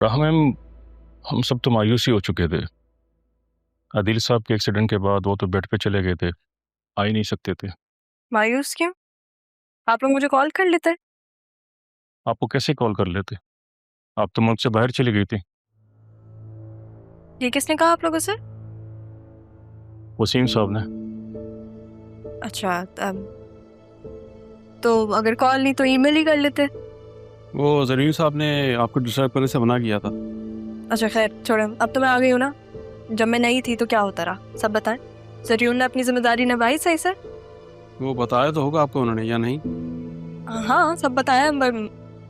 राह मैम, हम सब तो मायूस ही हो चुके थे। आदिल साहब के एक्सीडेंट के बाद वो तो बेड पे चले गए थे, आ ही नहीं सकते थे। मायूस क्यों? आप लोग मुझे कॉल कर लेते। आपको कैसे कॉल कर लेते? आप तो मुल्क से बाहर चली गई थी। ये किसने कहा आप लोगों से? वसीम साहब ने। अच्छा, तो अगर कॉल नहीं तो ईमेल ही कर लेते। वो जरीन साहब ने आपको डिस्टर्ब करने से मना किया था। अच्छा खैर छोड़ो, अब तो मैं आ गई हूँ ना। जब मैं नहीं थी तो क्या होता रहा, सब बताएं। जरियून ने अपनी जिम्मेदारी निभाई सही से? वो बताया तो होगा आपको उन्होंने, या नहीं? हाँ सब बताया, पर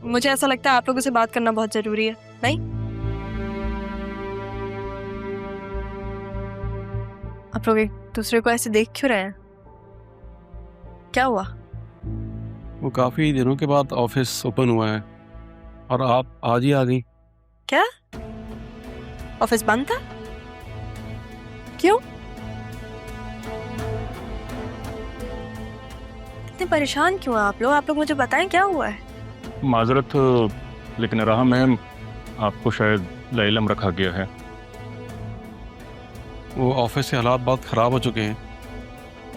मुझे ऐसा लगता है आप लोगों से बात करना बहुत जरूरी है, नहीं? आप लोग एक दूसरे को ऐसे देख क्यों रहे हैं? क्या हुआ? वो काफ़ी दिनों के बाद ऑफिस ओपन हुआ है और आप आज ही आ गई। क्या ऑफिस बंद था? क्यों? इतने परेशान क्यों हैं आप लोग? आप लोग मुझे बताएं क्या हुआ है। माजरत, लेकिन राह मैम, आपको शायद लाइलम रखा गया है। वो ऑफिस के हालात बहुत ख़राब हो चुके हैं,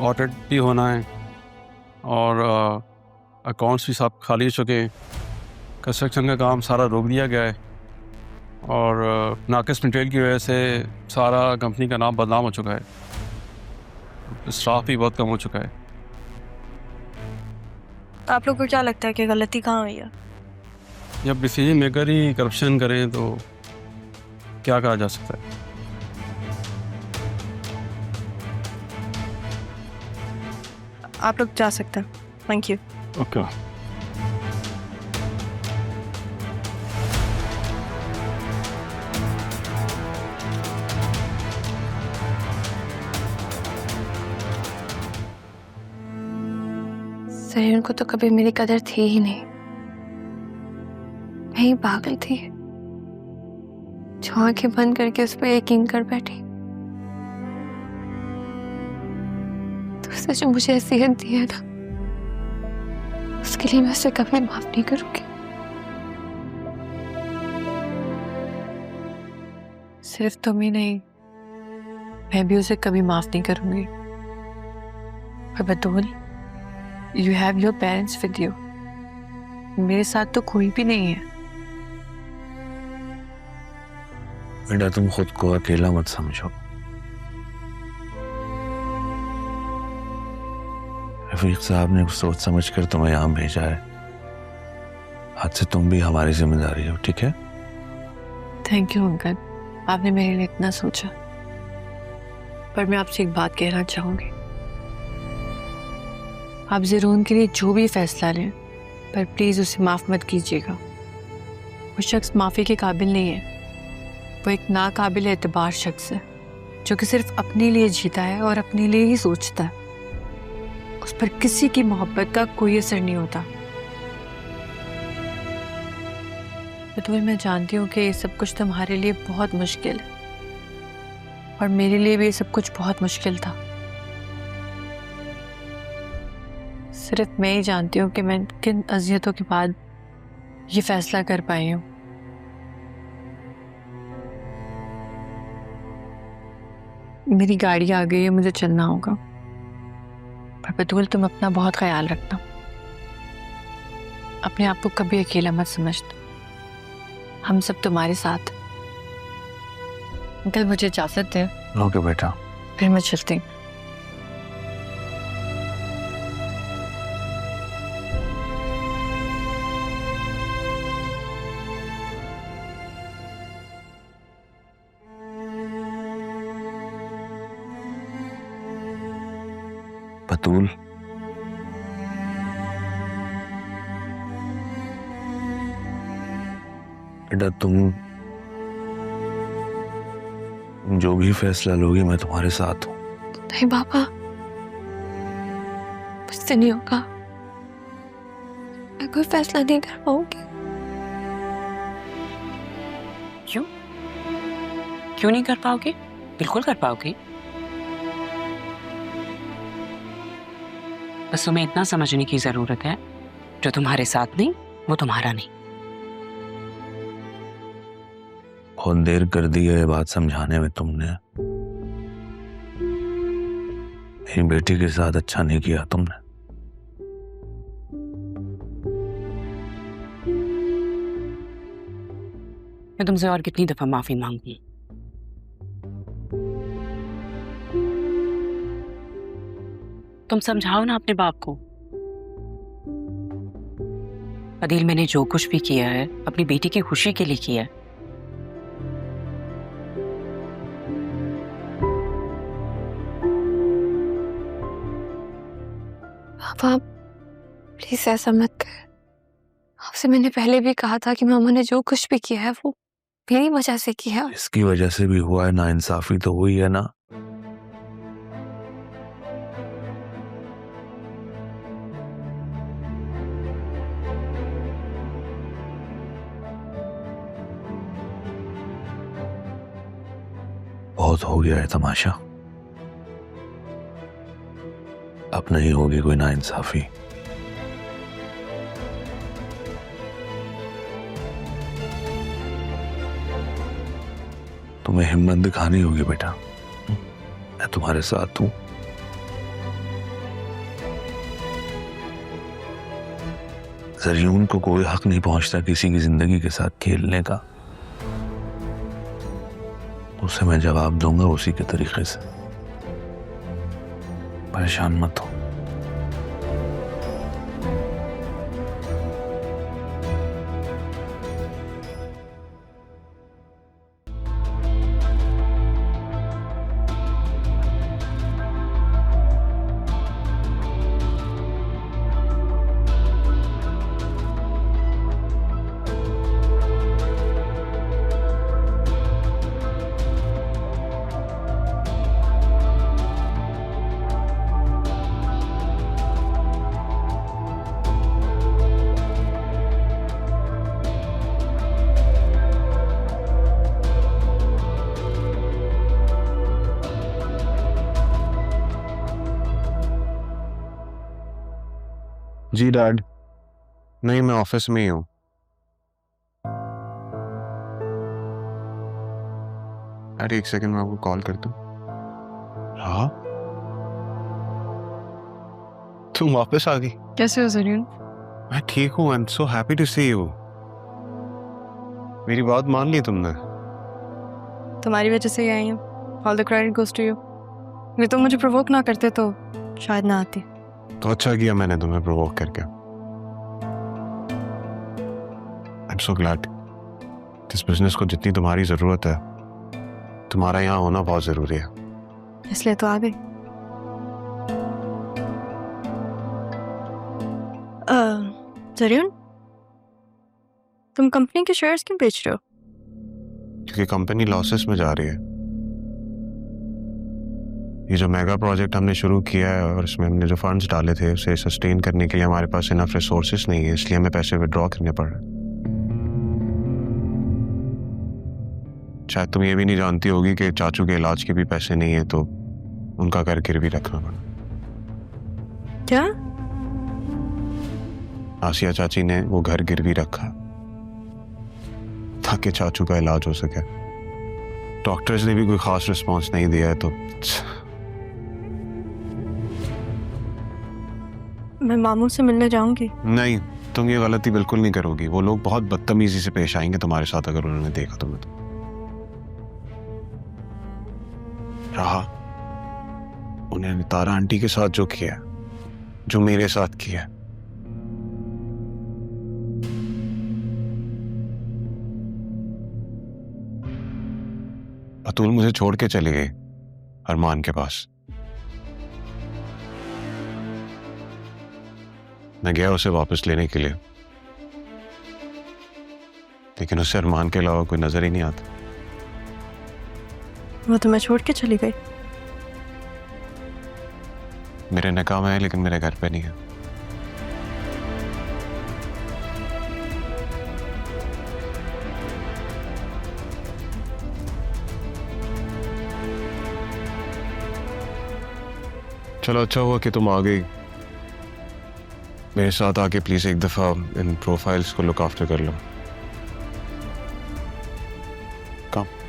ऑडिट भी होना है और अकाउंट्स भी सब खाली हो चुके हैं। कंस्ट्रक्शन का काम सारा रोक दिया गया है और नाकिस मटेरियल की वजह से सारा कंपनी का नाम बदनाम हो चुका है। स्टाफ भी बहुत कम हो चुका है। आप लोग को क्या लगता है कि गलती कहाँ हुई है? जब डिसीजन मेकर ही करप्शन करें तो क्या कहा जा सकता है। आप लोग जा सकते हैं, थैंक यू। ओके। सरीन को तो कभी मेरी कदर थी ही नहीं। मैं ही पागल थी जो आंखें बंद करके उस पर यकीन कर बैठी। तो उसने जो मुझे हैसियत दी है ना, उसके लिए मैं उसे कभी माफ नहीं करूंगी। सिर्फ तुम ही नहीं, मैं भी उसे कभी माफ नहीं करूंगी। और Batool, you have your parents with you. मेरे साथ तो कोई भी नहीं है। बेटा, तुम खुद को अकेला मत समझो। रफीक साहब ने सोच समझ कर तुम्हें यहाँ भेजा है। आज से तुम भी हमारी जिम्मेदारी हो, ठीक है? थैंक यू अंकल, आपने मेरे लिए इतना सोचा। पर मैं आपसे एक बात कहना चाहूंगी। आप ज़रून के लिए जो भी फैसला लें, पर प्लीज़ उसे माफ़ मत कीजिएगा। वो शख्स माफ़ी के काबिल नहीं है। वो एक नाकाबिल एतबार शख्स है जो कि सिर्फ अपने लिए जीता है और अपने लिए ही सोचता है। उस पर किसी की मोहब्बत का कोई असर नहीं होता। बतूल, मैं जानती हूँ कि ये सब कुछ तुम्हारे लिए बहुत मुश्किल है और मेरे लिए भी ये सब कुछ बहुत मुश्किल था। सिर्फ मैं ही जानती हूँ कि मैं किन अज़ियतों के बाद ये फैसला कर पाई हूँ। मेरी गाड़ी आ गई है, मुझे चलना होगा। पर बतूल, तुम अपना बहुत ख्याल रखना। अपने आप को कभी अकेला मत समझना। हम सब तुम्हारे साथ। अंकल, मुझे इजाजत दें। ओके बेटा। फिर मैं चलती हूँ। बतूल, बेटा तुम जो भी फैसला लोगी मैं तुम्हारे साथ हूँ। नहीं पापा, मुझसे नहीं होगा। मैं कोई फैसला नहीं कर पाऊंगी। क्यों? क्यों नहीं कर पाओगे? बिल्कुल कर पाओगे। बस तुम्हें इतना समझने की जरूरत है, जो तुम्हारे साथ नहीं वो तुम्हारा नहीं। बहुत देर कर दी है ये बात समझाने में तुमने। मेरी बेटी के साथ अच्छा नहीं किया तुमने। मैं तुमसे और कितनी दफा माफी मांगूं? तुम समझाओ ना अपने बाप को। अदील, मैंने जो कुछ भी किया है अपनी बेटी की खुशी के लिए किया है। आप प्लीज ऐसा मत कर। आपसे मैंने पहले भी कहा था कि मामा ने जो कुछ भी किया है वो मेरी वजह से किया। इसकी वजह से भी हुआ है, नाइंसाफी तो हुई है ना। बहुत हो गया है तमाशा, अब नहीं होगी कोई नाइंसाफी। तुम्हें हिम्मत दिखानी होगी बेटा, मैं तुम्हारे साथ हूं। ज़रियून को कोई हक नहीं पहुंचता किसी की जिंदगी के साथ खेलने का। उसे मैं जवाब दूंगा उसी के तरीके से। परेशान मत हो। जी डैड। नहीं, मैं ऑफिस में ही हूँ। अरे एक सेकंड, मैं आपको कॉल करता हूँ। हाँ, तुम वापस आ गई? कैसे हो ज़रियून? मैं ठीक हूँ। I am so happy to see you. मेरी बात मान ली तुमने? तुम्हारी वजह से ही आई हूँ। All the credit goes to you. ये तो मुझे प्रोवोक ना करते तो शायद ना आती। तो अच्छा किया मैंने तुम्हें प्रोवोक करके। आई एम सो ग्लैड। इस बिजनेस को जितनी तुम्हारी जरूरत है, तुम्हारा यहाँ होना बहुत जरूरी है। इसलिए तो आ गई। ज़रियून, तुम कंपनी के शेयर्स क्यों बेच रहे हो? क्योंकि कंपनी लॉसेस में जा रही है। ये जो मेगा प्रोजेक्ट हमने शुरू किया है और इसमें हमने जो फंड्स डाले थे उसे सस्टेन करने के लिए हमारे पास इनफ रिसोर्सेज नहीं है, इसलिए हमें पैसे विड्रॉ करने पड़ रहे हैं। शायद तुम ये भी नहीं जानती होगी कि चाचू के इलाज के भी पैसे नहीं है, तो उनका घर गिरवी रखना पड़ा। क्या? आसिया चाची ने वो घर गिरवी रखा ताकि चाचू का इलाज हो सके। डॉक्टर्स ने भी कोई खास रिस्पॉन्स नहीं दिया है, तो मैं मामू से मिलने जाऊंगी। नहीं, तुम ये गलती बिल्कुल नहीं करोगी। वो लोग बहुत बदतमीजी से पेश आएंगे तुम्हारे साथ अगर उन्होंने देखा तुम्हें तो। रहा उन्होंने तारा आंटी के साथ जो किया, जो मेरे साथ किया, अतुल मुझे छोड़ के चले गए अरमान के पास। मैं गया उसे वापस लेने के लिए, लेकिन उसे अरमान के अलावा कोई नजर ही नहीं आता। वो तुम्हें छोड़ के चली गई? मेरे निकाह में है लेकिन मेरे घर पे नहीं है। चलो अच्छा हुआ कि तुम आ गई। मेरे साथ आके प्लीज एक दफा इन प्रोफाइल्स को लुक आफ्टर कर लो। कम